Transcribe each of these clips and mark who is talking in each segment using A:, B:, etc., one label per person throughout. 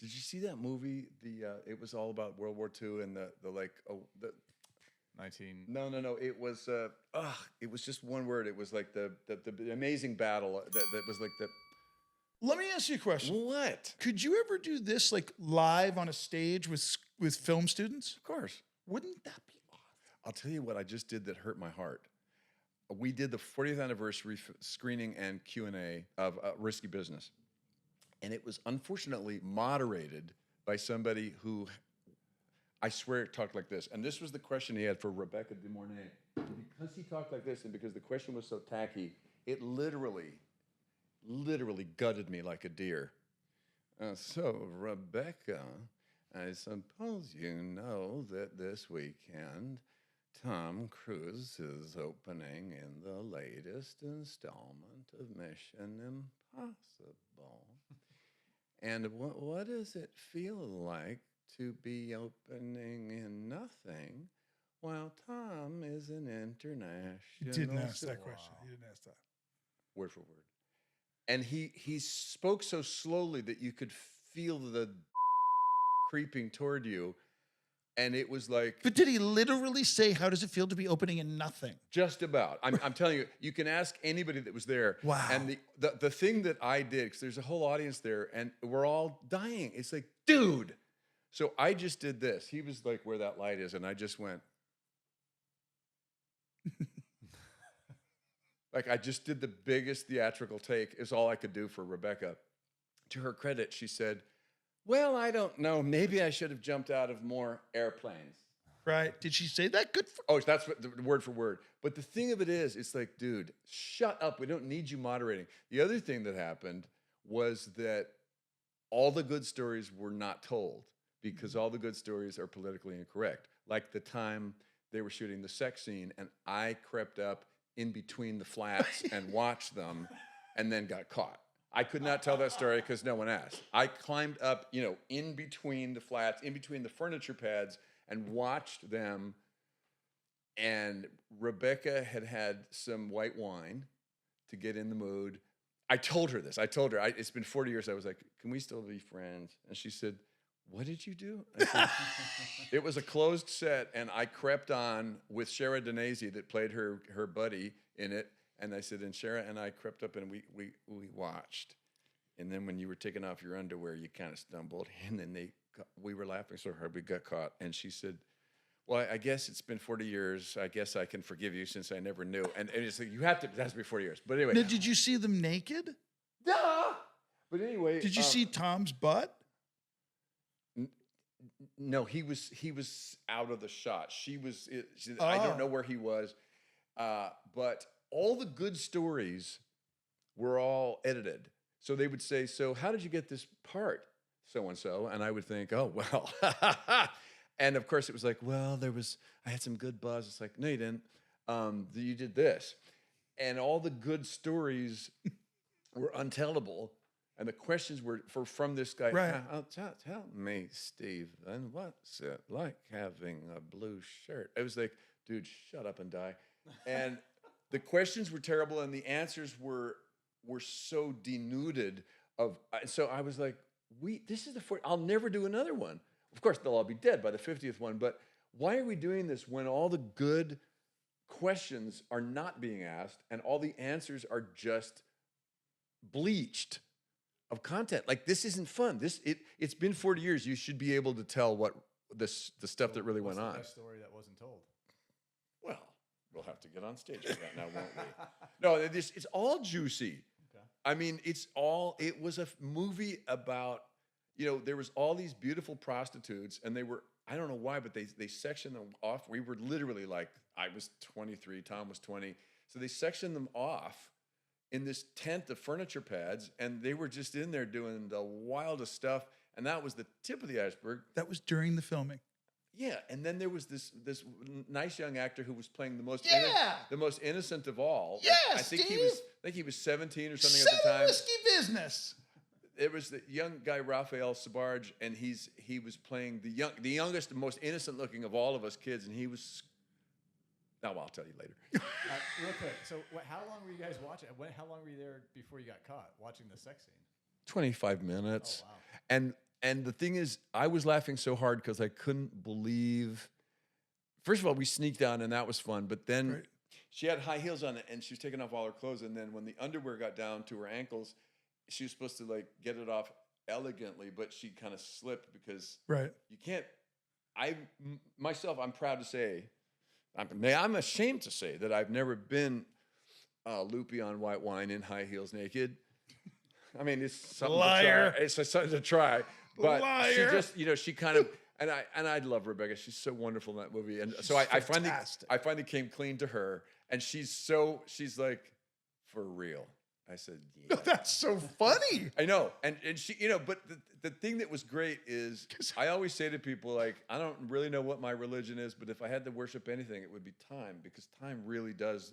A: Did you see that movie? It was all about World War II and the
B: 19.
A: no. It was just one word. It was like the amazing battle that was like the
C: Let me ask you a question.
A: what?
C: Could you ever do this like live on a stage with film students?
A: Of course.
C: Wouldn't that be awesome?
A: I'll tell you what I just did that hurt my heart. We did the 40th anniversary screening and Q&A of Risky Business. And it was unfortunately moderated by somebody who, I swear, talked like this. And this was the question he had for Rebecca DeMornay. Because he talked like this and because the question was so tacky, it literally gutted me like a deer. So, Rebecca, I suppose you know that this weekend Tom Cruise is opening in the latest installment of Mission Impossible. And what does it feel like to be opening in nothing while Tom is an international?
C: He didn't ask that question. He didn't ask that.
A: Word for word. And he spoke so slowly that you could feel the creeping toward you. And it was like...
C: But did he literally say, how does it feel to be opening in nothing?
A: Just about. I'm telling you, you can ask anybody that was there.
C: Wow.
A: And the thing that I did, because there's a whole audience there, and we're all dying. It's like, dude. So I just did this. He was like, where that light is, and I just went... Like, I just did the biggest theatrical take, is all I could do for Rebecca. To her credit, she said, well, I don't know. Maybe I should have jumped out of more airplanes.
C: Right? Did she say that? Good for...
A: Oh, that's what, the word for word. But the thing of it is, it's like, dude, shut up. We don't need you moderating. The other thing that happened was that all the good stories were not told because all the good stories are politically incorrect. Like the time they were shooting the sex scene, and I crept up in between the flats and watched them and then got caught. I could not tell that story because no one asked. I climbed up, in between the flats, in between the furniture pads, and watched them. And Rebecca had had some white wine to get in the mood. I told her this. It's been 40 years. I was like, can we still be friends? And she said, what did you do? I said, it was a closed set, and I crept on with Shara Denese that played her buddy in it. And I said, and Shara and I crept up and we watched. And then when you were taking off your underwear, you kind of stumbled. And then we were laughing so hard we got caught. And she said, well, I guess it's been 40 years. I guess I can forgive you since I never knew. And it's like, it has to be 40 years. But anyway.
C: Now, did you see them naked?
A: Duh! But anyway.
C: Did you see Tom's butt?
A: No, he was out of the shot. I don't know where he was. But all the good stories were all edited. So they would say, so how did you get this part, so-and-so? And I would think, oh, well. And of course it was like, well, I had some good buzz. It's like, no, you didn't. You did this. And all the good stories were untellable. And the questions were from this guy.
C: Right.
A: Tell me, Stephen, what's it like having a blue shirt? I was like, dude, shut up and die. And the questions were terrible, and the answers were so denuded of. So I was like, this is the 40th. I'll never do another one. Of course, they'll all be dead by the 50th one. But why are we doing this when all the good questions are not being asked and all the answers are just bleached of content? Like, this isn't fun. It's been 40 years. You should be able to tell what the stuff that really went on.
B: What's the best story that wasn't told?
A: Well, we'll have to get on stage for that now, won't we? No, it's all juicy.
B: Okay.
A: I mean, it was a movie about, there was all these beautiful prostitutes, and they were, I don't know why, but they sectioned them off. We were literally like, I was 23, Tom was 20. So they sectioned them off in this tent of furniture pads, and they were just in there doing the wildest stuff, and that was the tip of the iceberg.
C: That was during the filming.
A: Yeah, and then there was this nice young actor who was playing the most innocent of all.
C: Yeah,
A: I think
C: Steve.
A: he was 17 or something at the time.
C: Risky Business.
A: It was the young guy Raphael Sabarge, and he was playing the youngest and most innocent looking of all of us kids, and he was. No, I'll tell you later.
B: Real quick. So, how long were you guys watching? How long were you there before you got caught watching the sex scene?
A: 25 minutes.
B: Oh, wow.
A: And the thing is, I was laughing so hard because I couldn't believe. First of all, we sneaked down and that was fun. But then
C: Right.
A: she had high heels on and she was taking off all her clothes. And then when the underwear got down to her ankles, she was supposed to like get it off elegantly, but she kind of slipped because
C: Right.
A: you can't. Myself, I'm proud to say, I'm ashamed to say that I've never been loopy on white wine in high heels naked. I mean, it's something
C: Liar.
A: to try. It's something to try. But
C: Liar.
A: she just, she kind of, and I love Rebecca. She's so wonderful in that movie. And so I
C: fantastic.
A: finally came clean to her, and she's like, for real. I said, yeah.
C: That's so funny.
A: I know. And she, but the thing that was great is I always say to people, like, I don't really know what my religion is, but if I had to worship anything, it would be time, because time really does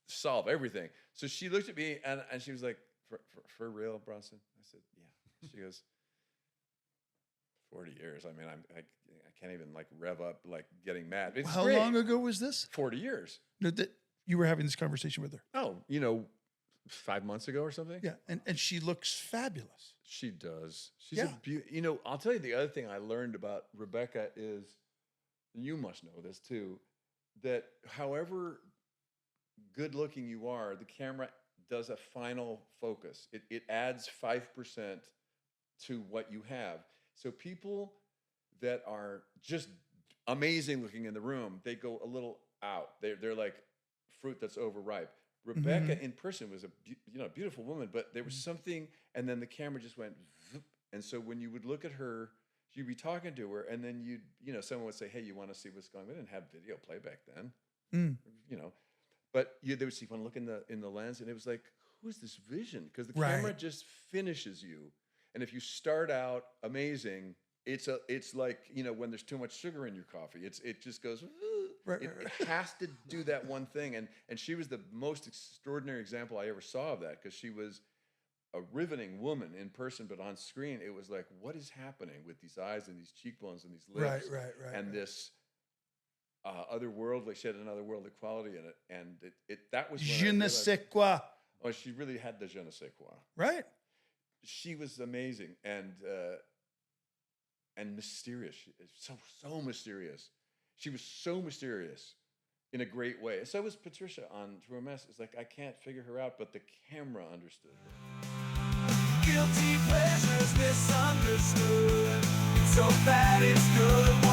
A: solve everything. So she looked at me and she was like, for real, Bronson? I said, yeah. She goes, 40 years. I mean, I can't even like rev up like getting mad. It's
C: How
A: great.
C: long ago was this?
A: 40 years.
C: No, that you were having this conversation with her.
A: Oh, 5 months ago or something.
C: Yeah, and she looks fabulous.
A: She does. She's
C: Yeah.
A: I'll tell you the other thing I learned about Rebecca is, and you must know this too, that however good looking you are, the camera does a final focus. It adds 5% to what you have. So people that are just amazing looking in the room, they go a little out. They're like fruit that's overripe. Rebecca in person was a beautiful woman, but there was something, and then the camera just went, zoop, and so when you would look at her, you'd be talking to her, and then someone would say, "Hey, you want to see what's going on?" We didn't have video playback then, but they would see one look in the lens, and it was like, who's this vision? Because the camera just finishes you, and if you start out amazing, it's like when there's too much sugar in your coffee, it just goes. It has to do that one thing, and she was the most extraordinary example I ever saw of that, because she was a riveting woman in person, but on screen it was like, what is happening with these eyes and these cheekbones and these lips, and this otherworldly. She had an otherworldly quality in it, and that was when
C: Je ne sais quoi.
A: Oh, she really had the je ne sais quoi.
C: Right.
A: She was amazing and mysterious. So mysterious. She was so mysterious in a great way. So was Patricia on Through a Mess. It's like, I can't figure her out, but the camera understood her.
D: Guilty pleasures misunderstood. It's so bad it's good.